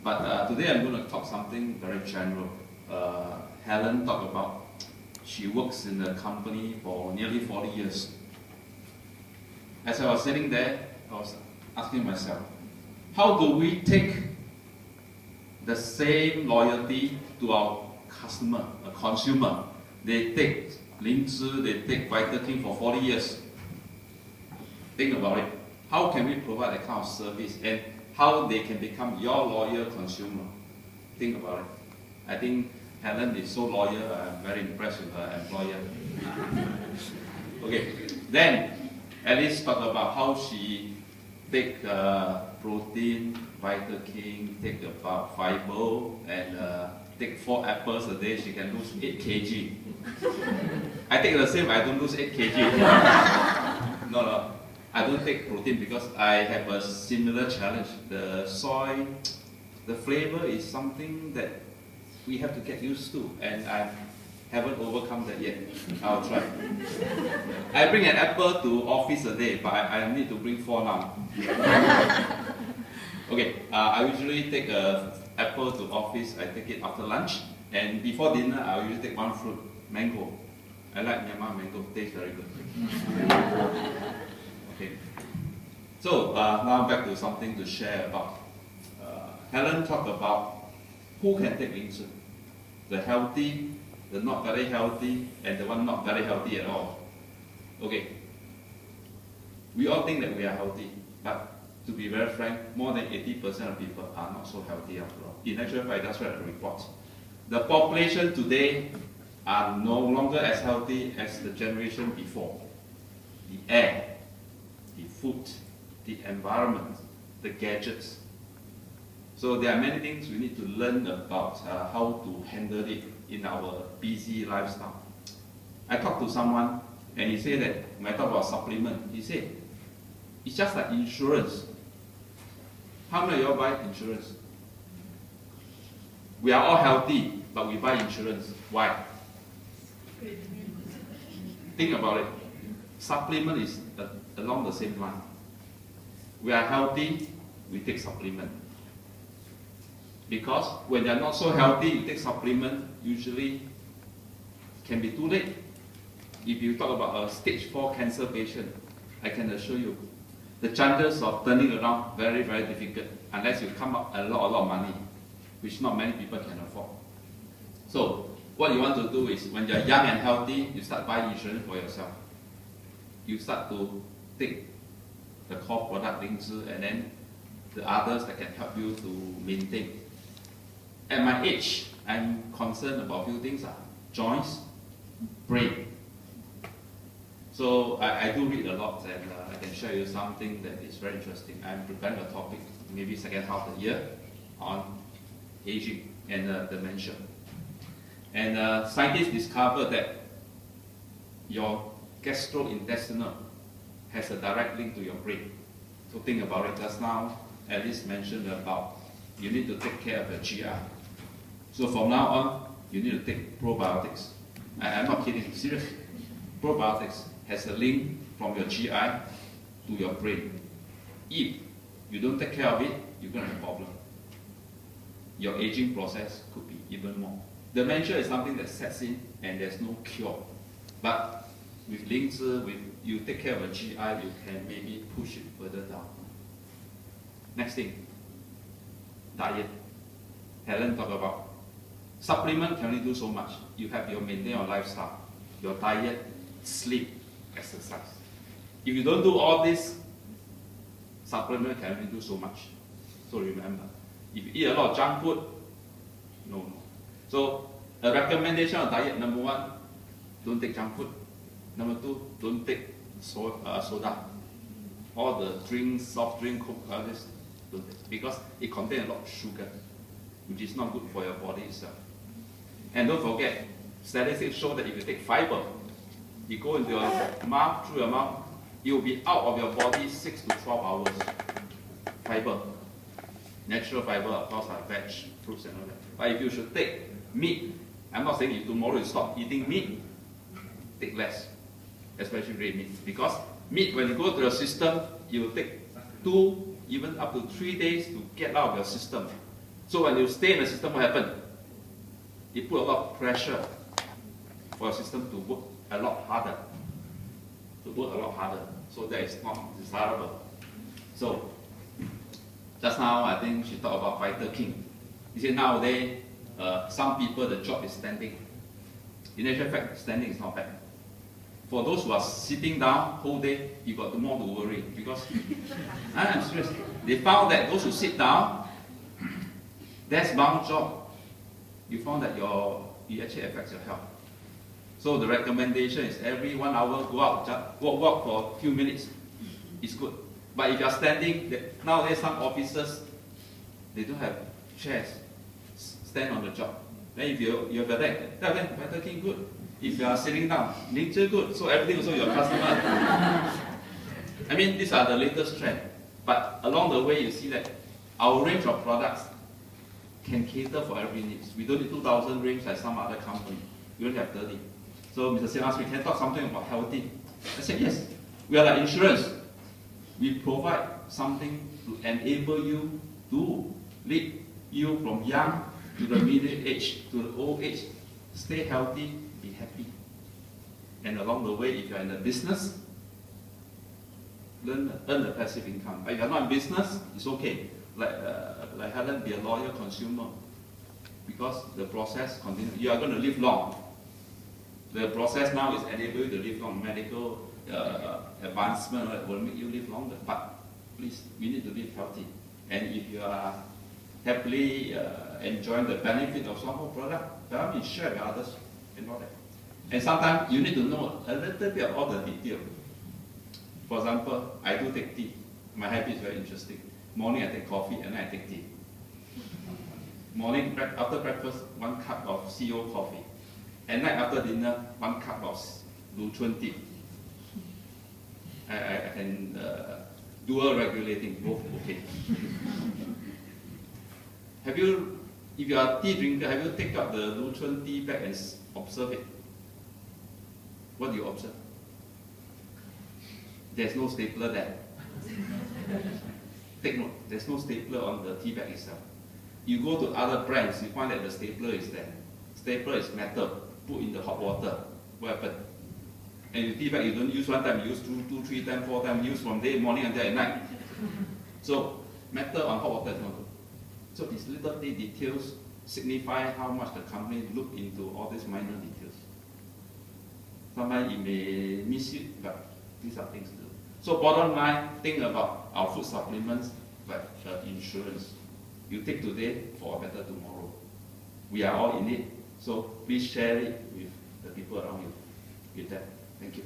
But today I'm going to talk something very general. Helen talked about she works in the company for nearly 40 years. As I was sitting there, I was asking myself, how do we take the same loyalty to our customer, a consumer? They take Lingzi, they take Vitaking for 40 years. Think about it. How can we provide that kind of service and how they can become your loyal consumer? Think about it. I think Helen is so loyal, I'm very impressed with her employer. Okay, then Alice talked about how she take protein, Vitaking, take about fiber, and take 4 apples a day, she can lose 8 kg. I take the same, I don't lose 8 kg. No, I don't take protein because I have a similar challenge. The soy, the flavor is something that we have to get used to, and I haven't overcome that yet. I'll try. I bring an apple to office a day, but I need to bring 4 now. Okay, I usually take an apple to office. I take it after lunch, and before dinner, I usually take 1 fruit, mango. I like Myanmar mango, tastes very good. Okay, so now back to something to share about. Helen talked about who can take Lingzi. The healthy, the not very healthy, and the one not very healthy at all. Okay, we all think that we are healthy, but to be very frank, more than 80% of people are not so healthy after all. In actual fact, that's what the report. The population today are no longer as healthy as the generation before. The air, the food, the environment, the gadgets. So there are many things we need to learn about how to handle it in our busy lifestyle. I talked to someone and he said that when I talk about supplement, he said, it's just like insurance. How many of you all buy insurance? We are all healthy, but we buy insurance. Why? Think about it. Supplement is along the same line. We are healthy, we take supplement. Because when they are not so healthy, you take supplement, usually it can be too late. If you talk about a stage 4 cancer patient, I can assure you, the chances of turning around very, very difficult unless you come up a lot of money, which not many people can afford. So what you want to do is when you're young and healthy, you start buying insurance for yourself. You start to take the core product Lingzi and then the others that can help you to maintain. At my age, I'm concerned about a few things, joints, brain. So I do read a lot, and I can share you something that is very interesting. I'm preparing a topic, maybe second half of the year, on aging and dementia. And scientists discovered that your gastrointestinal has a direct link to your brain. So think about it. Just now, Alice mentioned about you need to take care of your GI. So from now on, you need to take probiotics. I'm not kidding, seriously. Probiotics has a link from your GI to your brain. If you don't take care of it, you're going to have a problem. Your aging process could be even more. Dementia is something that sets in and there's no cure. But with Lingzi, with you take care of a GI, you can maybe push it further down. Next thing, diet. Helen talked about supplement can only do so much. You have to maintain your lifestyle, your diet, sleep, exercise. If you don't do all this, supplement can only do so much. So remember, if you eat a lot of junk food, no. So a recommendation of diet, number 1, don't take junk food. Number 2, don't take soda. All the drinks, soft drink, Coke, all this, don't take. Because it contains a lot of sugar, which is not good for your body itself. And don't forget, statistics show that if you take fiber, you go into your mouth, through your mouth, it will be out of your body 6 to 12 hours. Fiber. Natural fiber, of course, like veg, fruits and all that. But if you should take meat, I'm not saying if tomorrow you stop eating meat, take less, especially red meat. Because meat, when you go to your system, it will take 2, even up to 3 days to get out of your system. So when you stay in the system, what happens? It put a lot of pressure for your system to work a lot harder. So that is not desirable. So just now, I think she talked about Fighter King. You see, nowadays, some people, the job is standing. In actual fact, standing is not bad. For those who are sitting down whole day, you got more to worry, because I'm serious. They found that those who sit down, desk-bound job, you found that it actually affects your health. So the recommendation is every 1 hour go out, just walk for a few minutes. It's good. But if you are standing, nowadays some officers, they don't have chairs, stand on the job. Then if you have a leg, then Fighter King good. If you are sitting down, nature good. So everything also your customer. I mean, these are the latest trend. But along the way, you see that our range of products can cater for every need. We don't need 2,000 range like some other company. We only have 30. So Mr. Singh asked me, can I talk something about healthy? I said, yes. We are like insurance. We provide something to enable you to lead you from young to the middle age, to the old age. Stay healthy, be happy. And along the way, if you're in the business, earn a passive income. But if you're not in business, it's okay. Like Helen, be a loyal consumer. Because the process continues. You are going to live long. The process now is enable you to live long. Medical advancement will make you live longer. But please, we need to live healthy. And if you are happily enjoying the benefit of some more product, then we share with others and all that. And sometimes you need to know a little bit of all the detail. For example, I do take tea. My habit is very interesting. Morning I take coffee and then I take tea. Morning, after breakfast, 1 cup of CO coffee. At night after dinner, 1 cup of Luchun tea. I can dual regulating, both okay. If you are a tea drinker, have you taken up the Luchun tea bag and observe it? What do you observe? There's no stapler there. Take note, there's no stapler on the tea bag itself. You go to other brands, you find that the stapler is there. Stapler is metal, put in the hot water. What happened? And the tea bag you don't use one time, you use two, 3 times, 4 times, use from day, morning until at night. So metal on hot water is not good. So these little details signify how much the company look into all these minor details. Sometimes you may miss it, but these are things to do. So bottom line, think about our food supplements like insurance. You take today for a better tomorrow. We are all in it, so please share it with the people around you. With that, thank you.